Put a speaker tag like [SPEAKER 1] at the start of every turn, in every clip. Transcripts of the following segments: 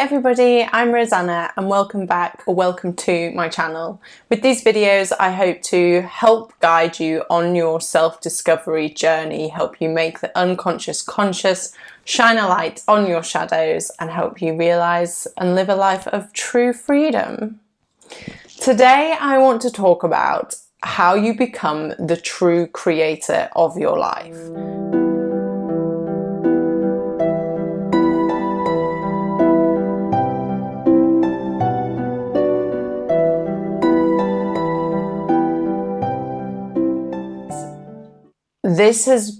[SPEAKER 1] everybody, I'm Roseanna and welcome back or welcome to my channel. With these videos I hope to help guide you on your self-discovery journey, help you make the unconscious conscious, shine a light on your shadows and help you realise and live a life of true freedom. Today I want to talk about how you become the true creator of your life. This is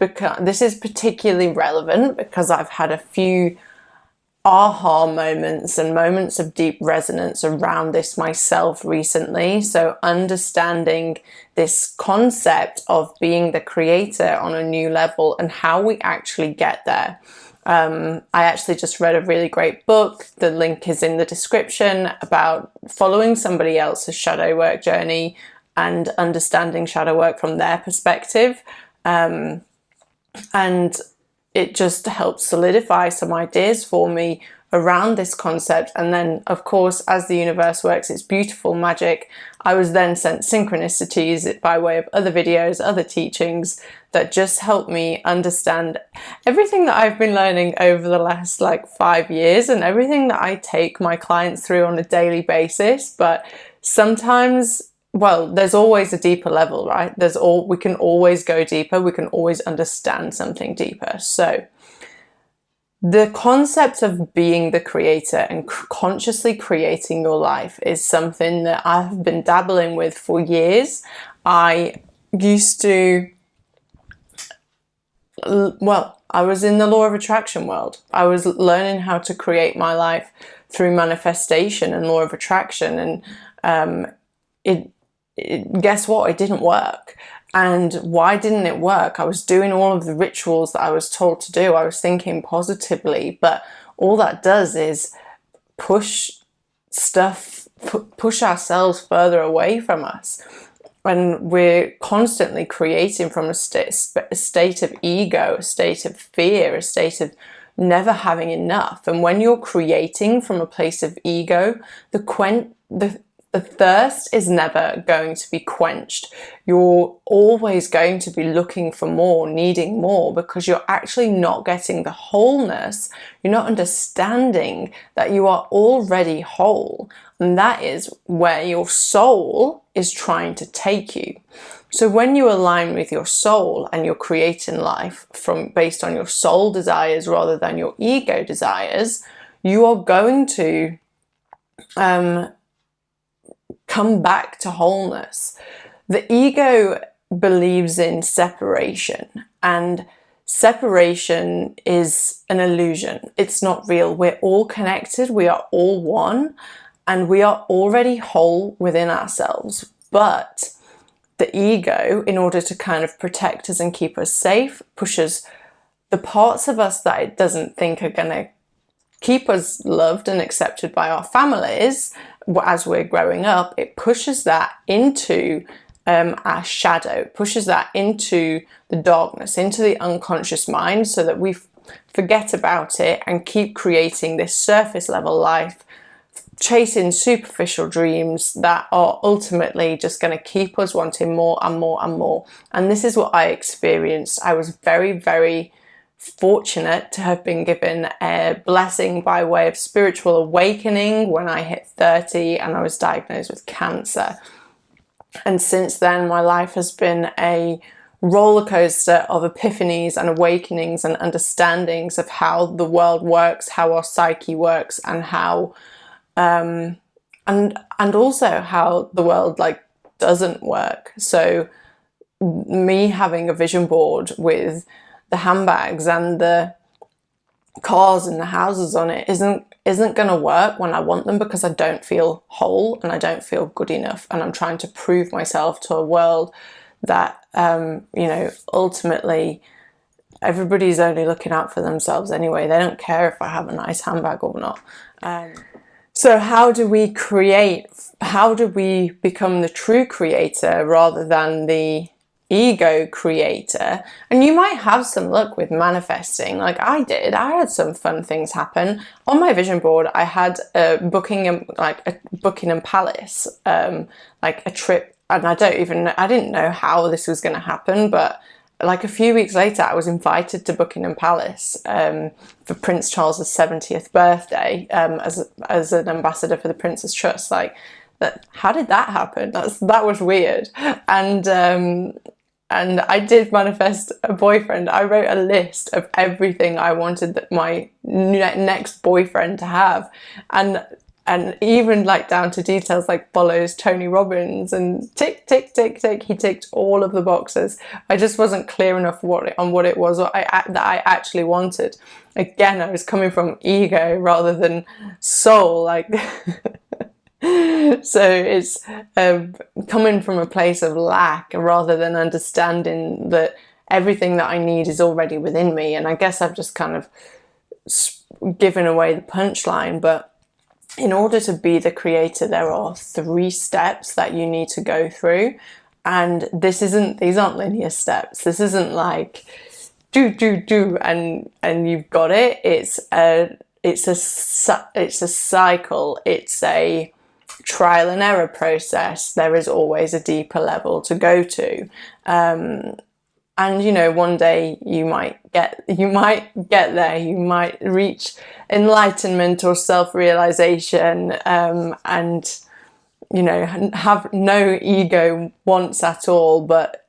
[SPEAKER 1] particularly relevant because I've had a few aha moments and moments of deep resonance around this myself recently. So understanding this concept of being the creator on a new level and how we actually get there. I actually just read a really great book. The link is in the description about following somebody else's shadow work journey and understanding shadow work from their perspective. And it just helped solidify some ideas for me around this concept. And then, of course, as the universe works its beautiful magic, I was then sent synchronicities by way of other videos, other teachings that just helped me understand everything that I've been learning over the last 5 years and everything that I take my clients through on a daily basis. But sometimes, well, there's always a deeper level, right? We can always go deeper. We can always understand something deeper. So the concept of being the creator and consciously creating your life is something that I've been dabbling with for years. I used to, well, I was in the law of attraction world. I was learning how to create my life through manifestation and law of attraction. And guess what? It didn't work. And why didn't it work? I was doing all of the rituals that I was told to do. I was thinking positively, but all that does is push ourselves further away from us. And we're constantly creating from a state of ego, a state of fear, a state of never having enough. And when you're creating from a place of ego, the thirst is never going to be quenched. You're always going to be looking for more, needing more, because you're actually not getting the wholeness. You're not understanding that you are already whole. And that is where your soul is trying to take you. So when you align with your soul and you're creating life based on your soul desires rather than your ego desires, you are going to come back to wholeness. The ego believes in separation, and separation is an illusion. It's not real. We're all connected. We are all one, and we are already whole within ourselves. But the ego, in order to kind of protect us and keep us safe, pushes the parts of us that it doesn't think are going to keep us loved and accepted by our families as we're growing up. It pushes that into our shadow, pushes that into the darkness, into the unconscious mind, so that we forget about it and keep creating this surface level life, chasing superficial dreams that are ultimately just going to keep us wanting more and more and more. And this is what I experienced. I was very, very fortunate to have been given a blessing by way of spiritual awakening when I hit 30 and I was diagnosed with cancer. And since then my life has been a roller coaster of epiphanies and awakenings and understandings of how the world works, how our psyche works, and how and also how the world doesn't work. So me having a vision board with the handbags and the cars and the houses on it isn't going to work when I want them, because I don't feel whole and I don't feel good enough, and I'm trying to prove myself to a world that ultimately everybody's only looking out for themselves anyway. They don't care if I have a nice handbag or not. So how do we become the true creator rather than the ego creator, and you might have some luck with manifesting like I did. I had some fun things happen on my vision board. I had a Buckingham Palace, like a trip, and I didn't know how this was going to happen, but like a few weeks later I was invited to Buckingham Palace for Prince Charles's 70th birthday, as an ambassador for the Prince's Trust. Like, that, how did that happen? That was weird. And I did manifest a boyfriend. I wrote a list of everything I wanted that my next boyfriend to have, and even like down to details like follows Tony Robbins, and tick, tick, tick, tick. He ticked all of the boxes. I just wasn't clear enough on what it was that I actually wanted. Again, I was coming from ego rather than soul. Like, so it's coming from a place of lack rather than understanding that everything that I need is already within me. And I guess I've just kind of given away the punchline, but in order to be the creator, there are 3 steps that you need to go through. And these aren't linear steps. This isn't like do and you've got it. It's a cycle. It's a trial and error process. There is always a deeper level to go to. And you know, one day you might get there, you might reach enlightenment or self-realization, and you know, have no ego once at all. But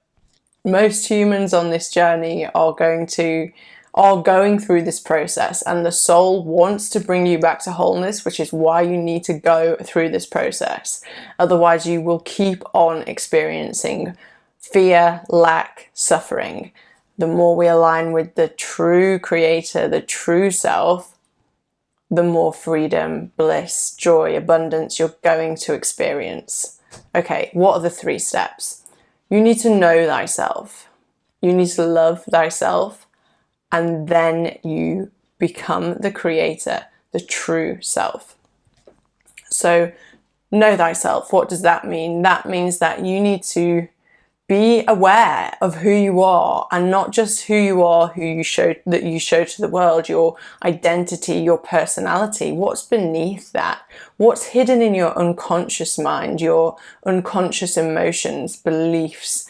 [SPEAKER 1] most humans on this journey are going through this process, and the soul wants to bring you back to wholeness, which is why you need to go through this process. Otherwise you will keep on experiencing fear, lack, suffering. The more we align with the true creator, the true self, the more freedom, bliss, joy, abundance you're going to experience. Okay, what are the 3 steps? You need to know thyself. You need to love thyself. And then you become the creator, the true self. So know thyself. What does that mean? That means that you need to be aware of who you are, and not just who you are, that you show to the world, your identity, your personality. What's beneath that? What's hidden in your unconscious mind, your unconscious emotions, beliefs,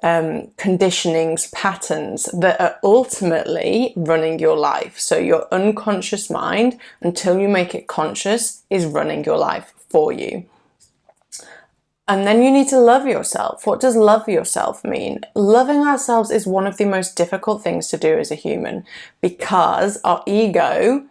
[SPEAKER 1] conditionings, patterns that are ultimately running your life. So your unconscious mind, until you make it conscious, is running your life for you. And then you need to love yourself. What does love yourself mean? Loving ourselves is one of the most difficult things to do as a human, because our ego,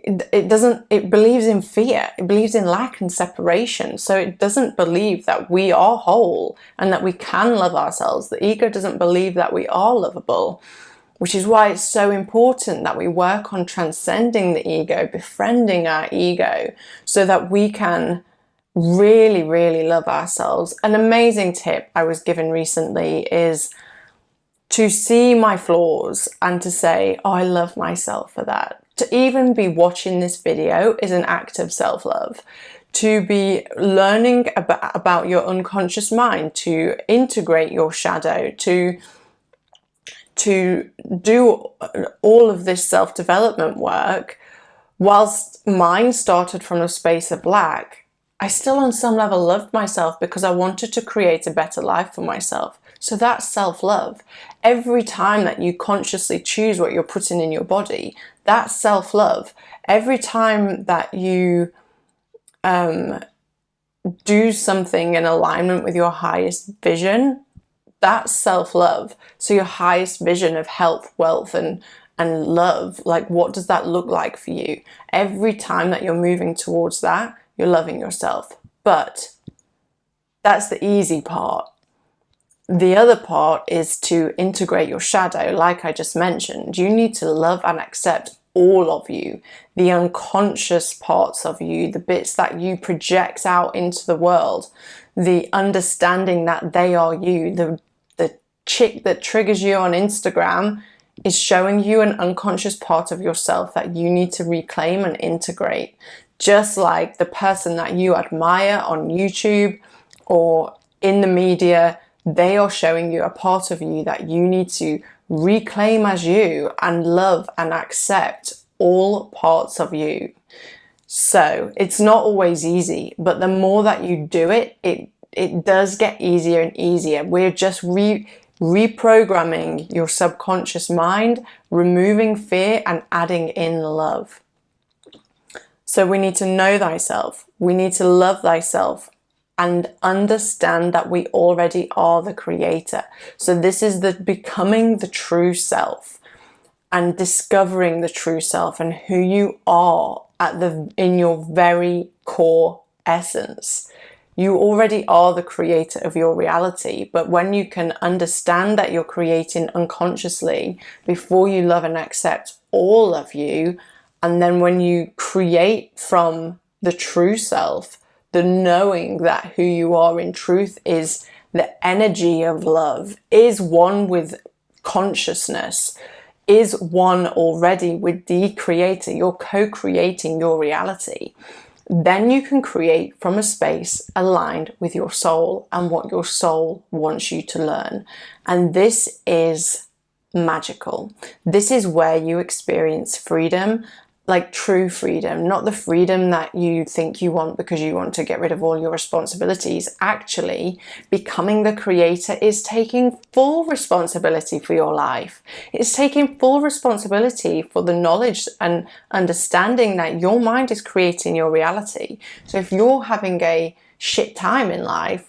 [SPEAKER 1] it believes in fear, it believes in lack and separation. So it doesn't believe that we are whole and that we can love ourselves. The ego doesn't believe that we are lovable, which is why it's so important that we work on transcending the ego, befriending our ego, so that we can really, really love ourselves. An amazing tip I was given recently is to see my flaws and to say, oh, I love myself for that. To even be watching this video is an act of self-love. To be learning about your unconscious mind, to integrate your shadow, to do all of this self-development work, whilst mine started from a space of lack, I still on some level loved myself because I wanted to create a better life for myself. So that's self-love. Every time that you consciously choose what you're putting in your body, that's self-love. Every time that you do something in alignment with your highest vision, that's self-love. So your highest vision of health, wealth, and love, like, what does that look like for you? Every time that you're moving towards that, you're loving yourself. But that's the easy part. The other part is to integrate your shadow. Like I just mentioned, you need to love and accept all of you, the unconscious parts of you, the bits that you project out into the world, the understanding that they are you. The chick that triggers you on Instagram is showing you an unconscious part of yourself that you need to reclaim and integrate. Just like the person that you admire on YouTube or in the media, They are showing you a part of you that you need to reclaim as you and love and accept all parts of you. So it's not always easy, but the more that you do it, it does get easier and easier. We're just reprogramming your subconscious mind, removing fear and adding in love. So we need to know thyself. We need to love thyself and understand that we already are the creator. So this is the becoming the true self and discovering the true self and who you are in your very core essence. You already are the creator of your reality, but when you can understand that you're creating unconsciously before you love and accept all of you, and then when you create from the true self, the knowing that who you are in truth is the energy of love, is one with consciousness, is one already with the creator, you're co-creating your reality, then you can create from a space aligned with your soul and what your soul wants you to learn. And this is magical. This is where you experience freedom, like true freedom, not the freedom that you think you want because you want to get rid of all your responsibilities. Actually, becoming the creator is taking full responsibility for your life. It's taking full responsibility for the knowledge and understanding that your mind is creating your reality. So if you're having a shit time in life,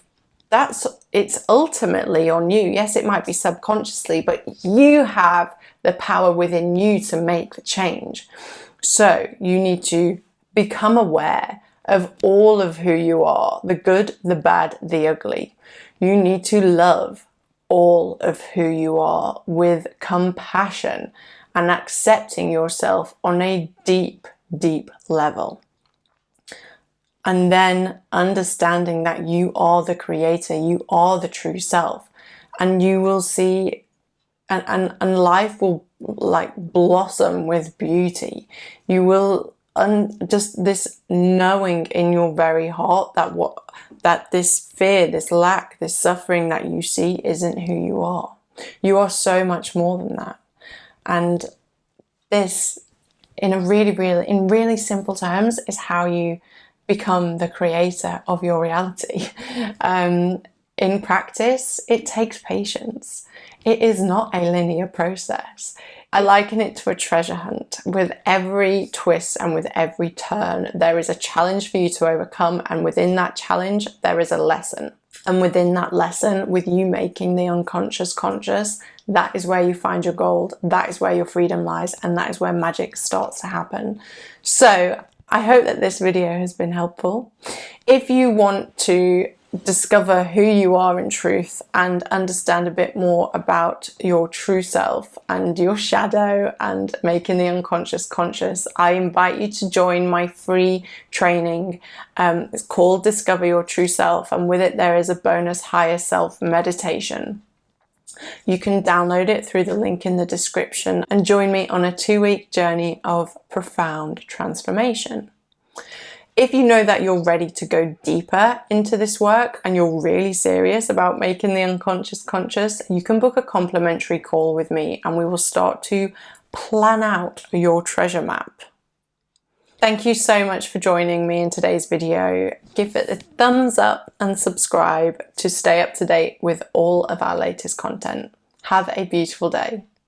[SPEAKER 1] it's ultimately on you. Yes, it might be subconsciously, but you have the power within you to make the change. So you need to become aware of all of who you are, the good, the bad, the ugly. You need to love all of who you are with compassion and accepting yourself on a deep, deep level. And then understanding that you are the creator, you are the true self, and you will see and life will like blossom with beauty. You will just this knowing in your very heart that this fear, this lack, this suffering that you see isn't who you are. You are so much more than that. And this, in really simple terms, is how you become the creator of your reality. In practice, it takes patience. It is not a linear process. I liken it to a treasure hunt. With every twist and with every turn, there is a challenge for you to overcome, and within that challenge, there is a lesson. And within that lesson, with you making the unconscious conscious, that is where you find your gold, that is where your freedom lies, and that is where magic starts to happen. So I hope that this video has been helpful. If you want to discover who you are in truth and understand a bit more about your true self and your shadow and making the unconscious conscious, I invite you to join my free training. It's called Discover Your True Self, and with it there is a bonus higher self meditation. You can download it through the link in the description and join me on a 2-week journey of profound transformation. If you know that you're ready to go deeper into this work and you're really serious about making the unconscious conscious, you can book a complimentary call with me and we will start to plan out your treasure map. Thank you so much for joining me in today's video. Give it a thumbs up and subscribe to stay up to date with all of our latest content. Have a beautiful day.